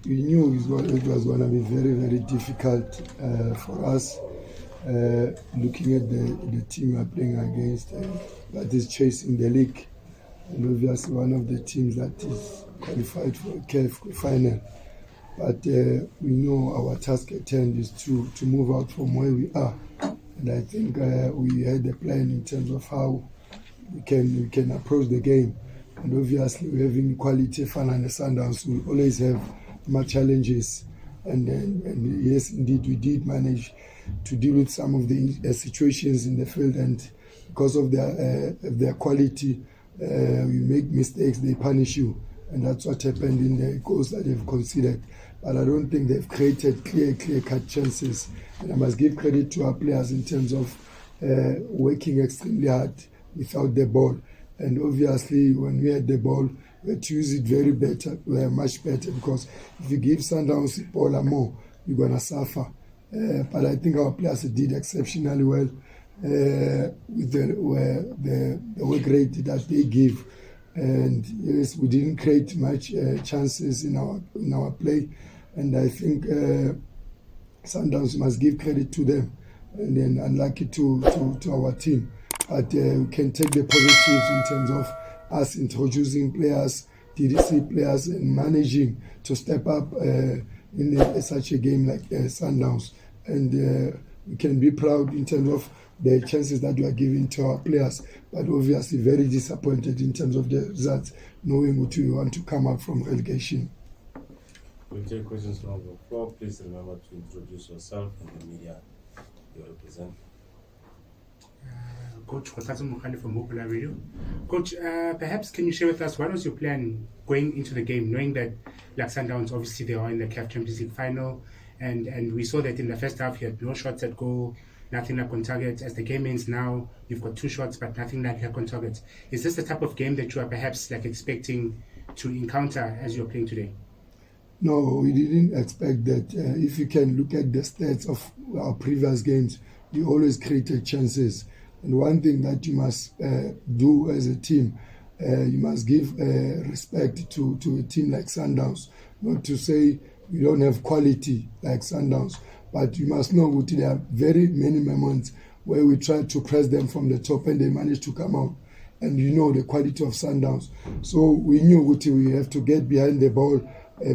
we knew it was going to be very, very difficult for us. Looking at the team we're playing against, that is chasing the league, and obviously one of the teams that is qualified for a CAF final. But we know our task at hand is to move out from where we are, and I think we had a plan in terms of how we can approach the game. And obviously, we having quality final and Sundowns, we always have more challenges. And yes, indeed, we did manage to deal with some of the situations in the field, and because of their quality, you make mistakes, they punish you, and that's what happened in the goals that they've considered. But I don't think they've created clear-cut chances, and I must give credit to our players in terms of working extremely hard without the ball. And obviously, when we had the ball, we had to use it much better, because if you give Sundowns the ball more, you're going to suffer. But I think our players did exceptionally well with the work rate that they give. And yes, we didn't create much chances in our play. And I think Sundowns must give credit to them, and then unlucky to our team. But we can take the positives in terms of us introducing players, DDC players, and managing to step up in such a game like Sundowns. And we can be proud in terms of the chances that we are giving to our players, but obviously very disappointed in terms of the results, knowing what we want to come out from relegation. We'll take questions from the floor. Please remember to introduce yourself and the media you represent. Coach Kotatsu Mukhani from Popular Radio. Coach, perhaps can you share with us what was your plan going into the game, knowing that like Sundowns, obviously they are in the CAF Champions League final, and we saw that in the first half you had no shots at goal, nothing like on target. As the game ends now, you've got 2 shots but nothing like on target. Is this the type of game that you are perhaps like expecting to encounter as you're playing today? No, we didn't expect that. If you can look at the stats of our previous games, we always created chances. And one thing that you must do as a team, you must give respect to a team like Sundowns. Not to say we don't have quality like Sundowns, but you must know that there are very many moments where we try to press them from the top and they manage to come out. And you know the quality of Sundowns. So we knew we have to get behind the ball,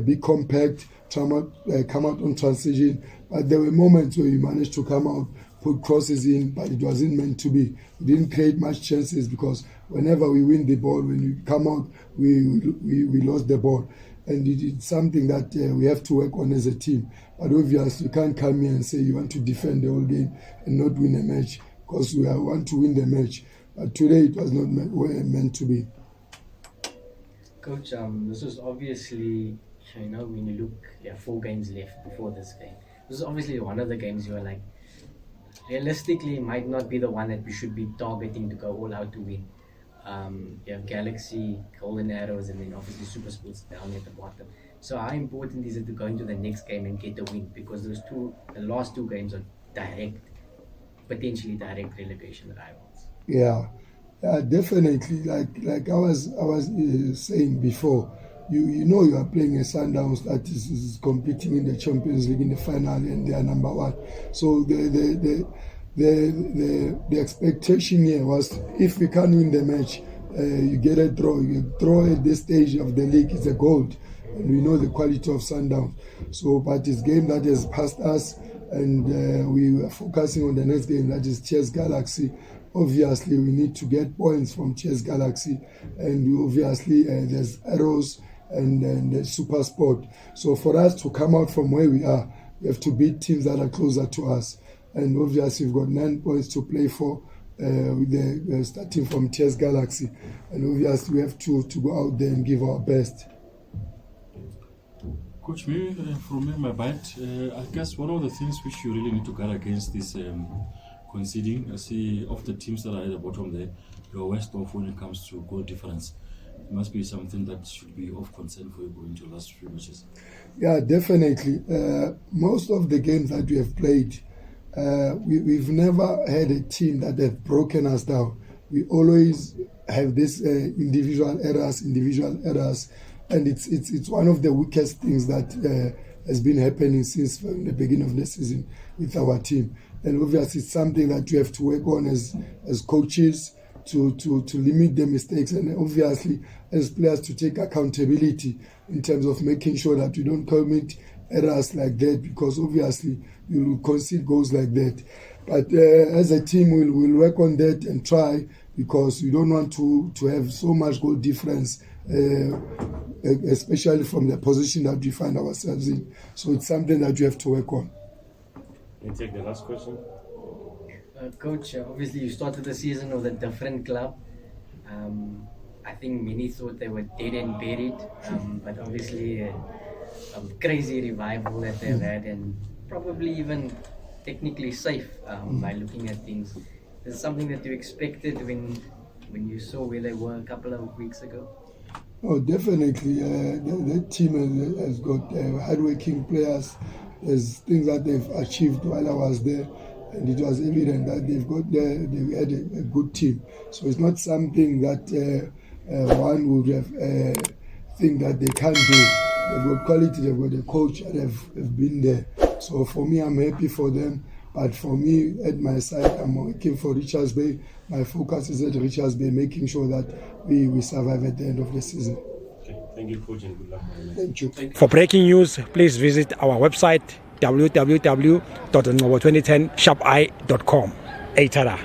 be compact, come out on transition. But there were moments where we managed to come out, put crosses in, but it wasn't meant to be. We didn't create much chances because whenever we win the ball, when we come out, we lost the ball. And it's something that we have to work on as a team. But obviously, you can't come here and say you want to defend the whole game and not win a match, because we want to win the match. But today, it was not meant to be. Coach, this is obviously, when you look, there are 4 games left before this game. This is obviously one of the games you are like, realistically, might not be the one that we should be targeting to go all out to win. You have Galaxy, Golden Arrows, and then obviously Super Sports down at the bottom. So how important is it to go into the next game and get the win? Because the last 2 games are potentially direct relegation rivals. Yeah, definitely. Like I was saying before, you know you are playing a Sundowns that is competing in the Champions League in the final, and they are number 1. So the expectation here was, if we can't win the match, you get a draw. You draw at this stage of the league is a gold, and we know the quality of Sundowns. So, but it's a game that has passed us, and we are focusing on the next game, that is Chess Galaxy. Obviously, we need to get points from Chess Galaxy, and obviously there's Arrows and the Super Sport. So for us to come out from where we are, we have to beat teams that are closer to us. And obviously, we've got 9 points to play for, with starting from Chess Galaxy. And obviously, we have to go out there and give our best. Coach, from my bite, I guess one of the things which you really need to guard against is conceding. I see of the teams that are at the bottom there, you're worst off when it comes to goal difference. It must be something that should be of concern for you going to the last few matches. Yeah, definitely. Most of the games that we have played, we've never had a team that have broken us down. We always have these individual errors, and it's one of the weakest things that has been happening since the beginning of the season with our team. And obviously, it's something that we have to work on as coaches to limit the mistakes, and obviously as players to take accountability in terms of making sure that we don't commit errors like that, because obviously you will concede goals like that. But as a team, we'll work on that and try, because we don't want to have so much goal difference, especially from the position that we find ourselves in. So it's something that you have to work on. Can you take the last question? Coach, obviously you started the season with a different club. I think many thought they were dead and buried, but obviously a crazy revival that they've had, and probably even technically safe by looking at things. Is it something that you expected when you saw where they were a couple of weeks ago? Oh, definitely. That team has got hardworking players. There's things that they've achieved while I was there, and it was evident that they had a good team. So it's not something that one would have think that they can't do. They've got quality, they've got a coach, and have been there. So for me, I'm happy for them. But for me, at my side, I'm working for Richards Bay. My focus is at Richards Bay, making sure that we survive at the end of the season. Okay, thank you, Coach, and good luck. Thank you. For breaking news, please visit our website www.2010sharpi.com. Eitada.